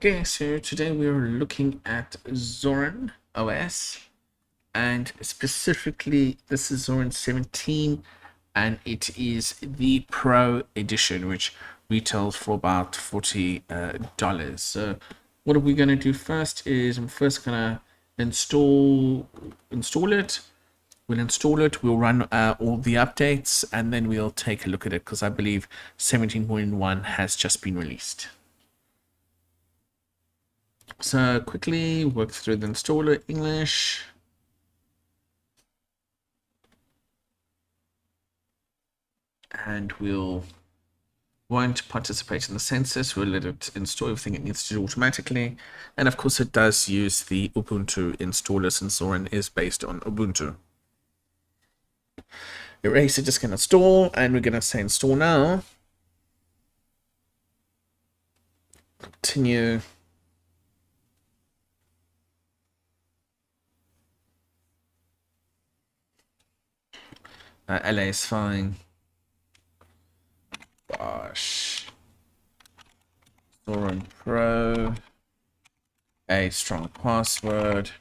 Okay, so today we're looking at Zorin OS, and specifically this is Zorin 17, and it is the Pro Edition, which retails for about $40. So what are we going to do first is I'm first going to install it. We'll install it, we'll run all the updates, and then we'll take a look at it, because I believe 17.1 has just been released. So quickly work through the installer English. And won't participate in the census. We'll let it install everything it needs to do automatically. And of course it does use the Ubuntu installer, since Zorin is based on Ubuntu. Erase it, just gonna install, and we're gonna say install now. Continue. LA is fine. Bosh. Zorin Pro. A strong password.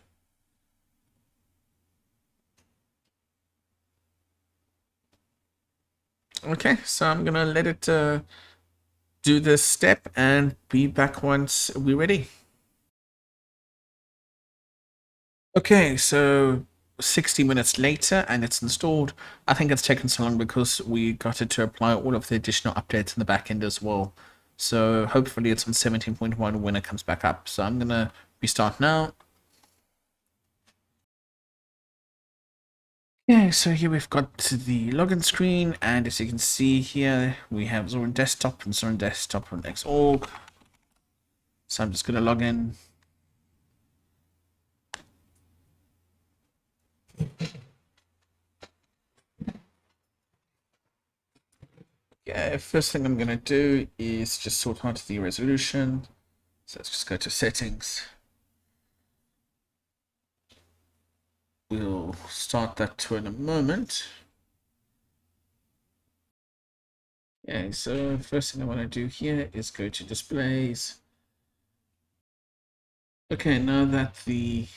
Okay, so I'm gonna let it do this step and be back once we're ready. Okay, so 60 minutes later and it's installed. I think it's taken so long because we got it to apply all of the additional updates in the back end as well. So hopefully it's on 17.1 when it comes back up. So I'm gonna restart now. Okay, so here we've got the login screen, and as you can see here, we have Zorin Desktop and Zorin Desktop on Xorg. So I'm just gonna log in. Yeah, first thing I'm gonna do is just sort out the resolution. So let's just go to settings. We'll start that tour in a moment. Okay, so first thing I want to do here is go to displays. Okay, now that the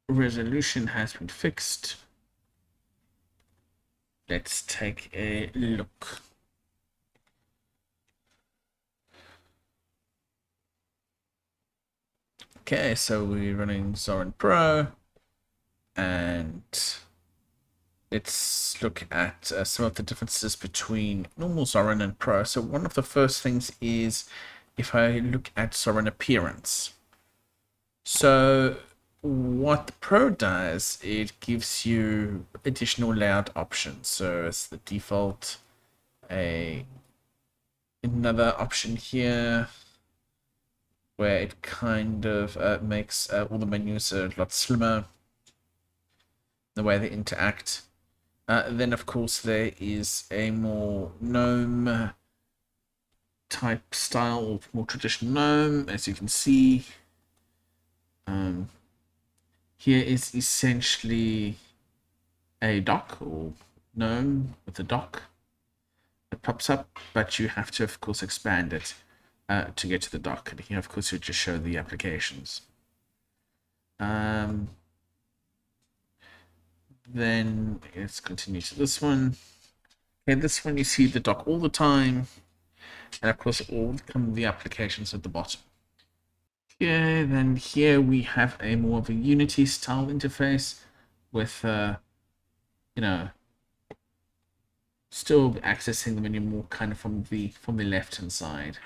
resolution has been fixed, let's take a look. Okay, so we're running Zorin Pro, and let's look at some of the differences between normal Zorin and Pro. So one of the first things is if I look at Zorin appearance. So what the Pro does, it gives you additional layout options. So it's the default, another option here where it kind of makes all the menus a lot slimmer, the way they interact. Then of course there is a more GNOME type style, or more traditional GNOME, as you can see. Here is essentially a dock, or GNOME with a dock that pops up, but you have to of course expand it to get to the dock, and here of course you just show the applications. Then let's continue to this one. Okay, this one you see the dock all the time, and of course all the applications at the bottom. Okay, then here we have a more of a Unity style interface with you know, still accessing the menu more kind of from the left hand side.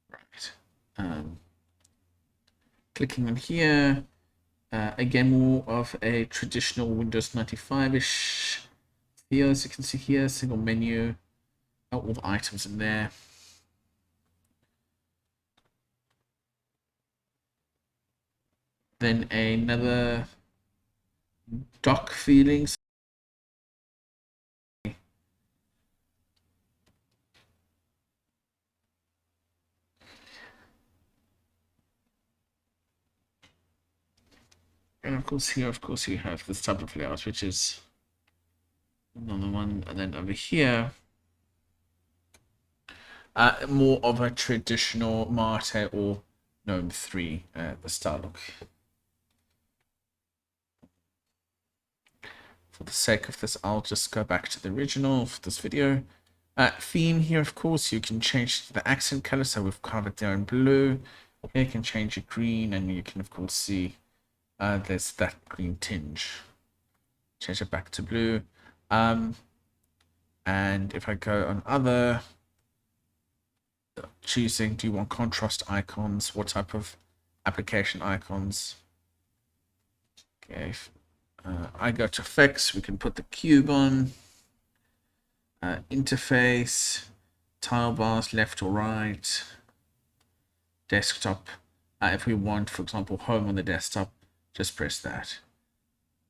Right. Clicking on here, again more of a traditional Windows 95-ish feel, as you can see here, single menu, all the items in there. Then another dock feeling. And of course here, of course, you have this type of layout, which is another one. And then over here, More of a traditional Mate or Gnome 3, the style look. For the sake of this, I'll just go back to the original for this video. Theme here, of course, you can change the accent color, so we've covered there in blue. Here you can change it green, and you can, of course, see there's that green tinge. Change it back to blue. And if I go on other, choosing, do you want contrast icons? What type of application icons? Okay, I go to effects, we can put the cube on. Interface, tile bars left or right, desktop. If we want, for example, home on the desktop, just press that.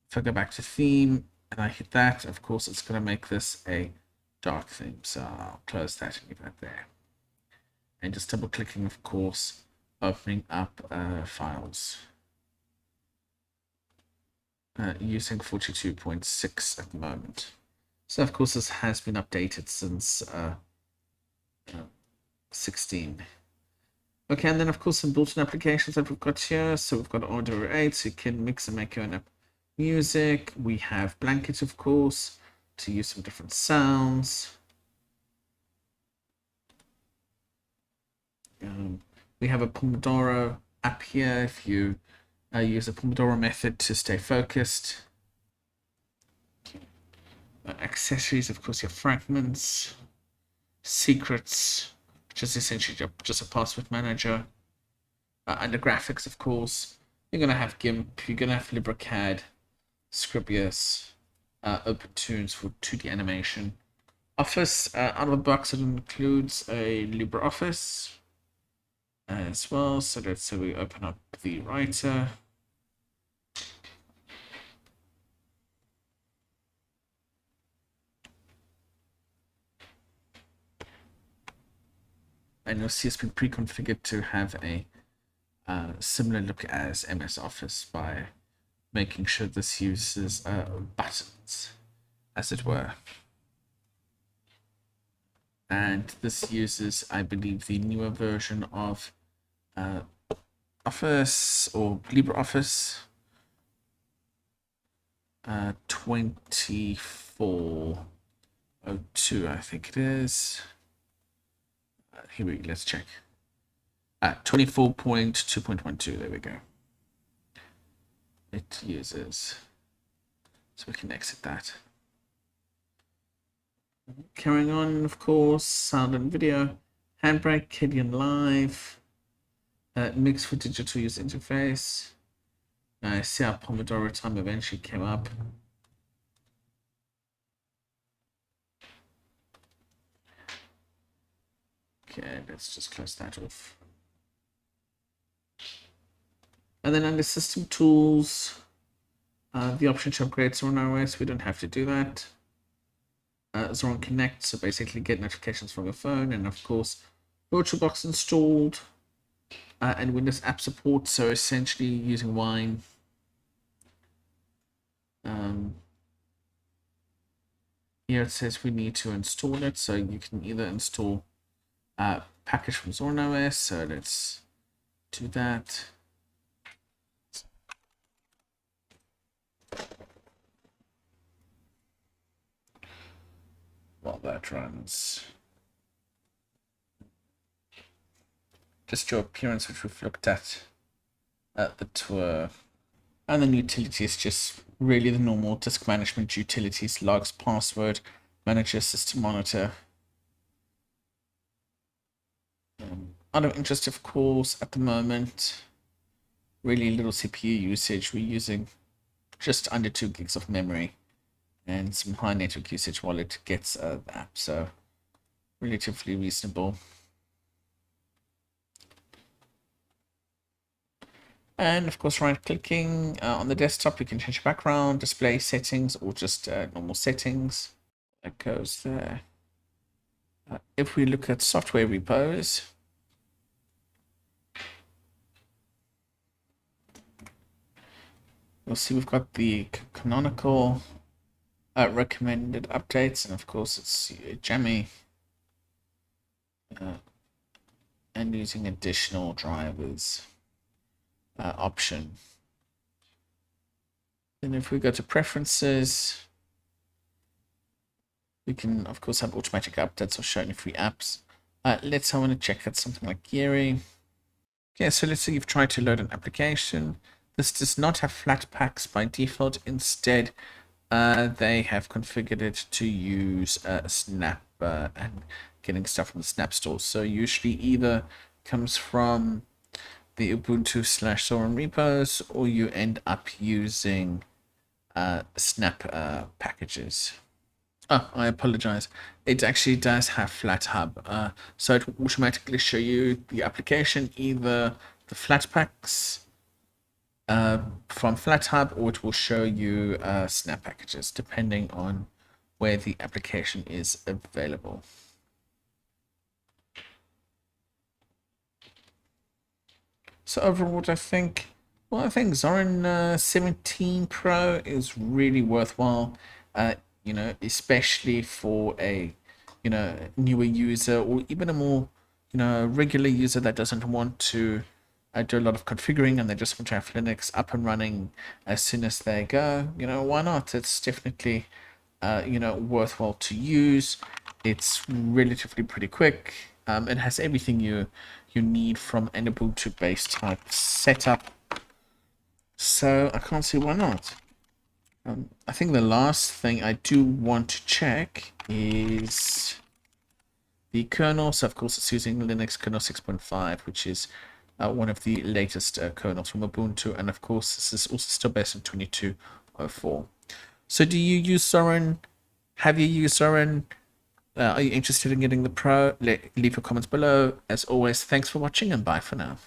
If I go back to theme and I hit that, of course, it's going to make this a dark theme. So I'll close that and leave that there. And just double clicking, of course, opening up files. Using 42.6 at the moment. So of course this has been updated since 16. Okay, and then of course some built-in applications that we've got here. So we've got Audio 8, so you can mix and make your own music. We have Blanket, of course, to use some different sounds. We have a Pomodoro app here if you use a Pomodoro method to stay focused. Accessories, of course, your fragments, secrets, which is essentially just a password manager. And the graphics, of course, you're going to have GIMP, you're going to have LibreCAD, Scribus, OpenTunes for 2D animation. Office, out of the box, it includes a LibreOffice as well. So let's say we open up the writer. And you'll see it's been pre-configured to have a similar look as MS Office by making sure this uses buttons, as it were. And this uses, I believe, the newer version of Office or LibreOffice 2402, I think it is. Here we go, let's check. 24.2.12, there we go. It uses, so we can exit that. Carrying on, of course, sound and video, Handbrake, Kilian Live, Mix for digital user interface. I see our Pomodoro time eventually came up. Okay, let's just close that off. And then under system tools, the option to upgrade Zorin OS, we don't have to do that. Zorin Connect, so basically get notifications from your phone, and of course, VirtualBox installed, and Windows App Support, so essentially using Wine. Here it says we need to install it, so you can either install a package from Zorin OS, so let's do that. While that runs, just your appearance, which we've looked at the tour. And then utilities, just really the normal disk management utilities, logs, password, manager, system monitor. Out of interest, of course, at the moment, really little CPU usage. We're using just under 2 gigs of memory and some high network usage while it gets the app, so relatively reasonable. And of course, right clicking on the desktop, you can change background, display settings, or just normal settings. That goes there. If we look at software repos, you'll see we've got the canonical recommended updates, and of course it's jammy. and using additional drivers option. Then if we go to preferences, we can of course have automatic updates or show any free apps. Let's say I want to check out something like Geary. Okay, so let's say you've tried to load an application. This does not have Flatpaks by default. Instead, they have configured it to use Snap and getting stuff from the Snap store. So usually either comes from the Ubuntu /Zorin repos, or you end up using Snap packages. Oh, I apologize. It actually does have FlatHub. So it will automatically show you the application, either the Flatpaks from FlatHub, or it will show you Snap packages, depending on where the application is available. So overall, what I think, well, I think Zorin 17 Pro is really worthwhile. You know, especially for a, you know, newer user, or even a more, you know, regular user that doesn't want to do a lot of configuring and they just want to have Linux up and running as soon as they go. You know, why not? It's definitely, you know, worthwhile to use. It's relatively pretty quick. It has everything you need from an Ubuntu based type setup. So I can't see why not. I think the last thing I do want to check is the kernel. So of course it's using Linux kernel 6.5, which is one of the latest kernels from Ubuntu, and of course this is also still based on 22.04. So do you use Zorin? Have you used Zorin? Are you interested in getting the Pro? Leave your comments below. As always, thanks for watching and bye for now.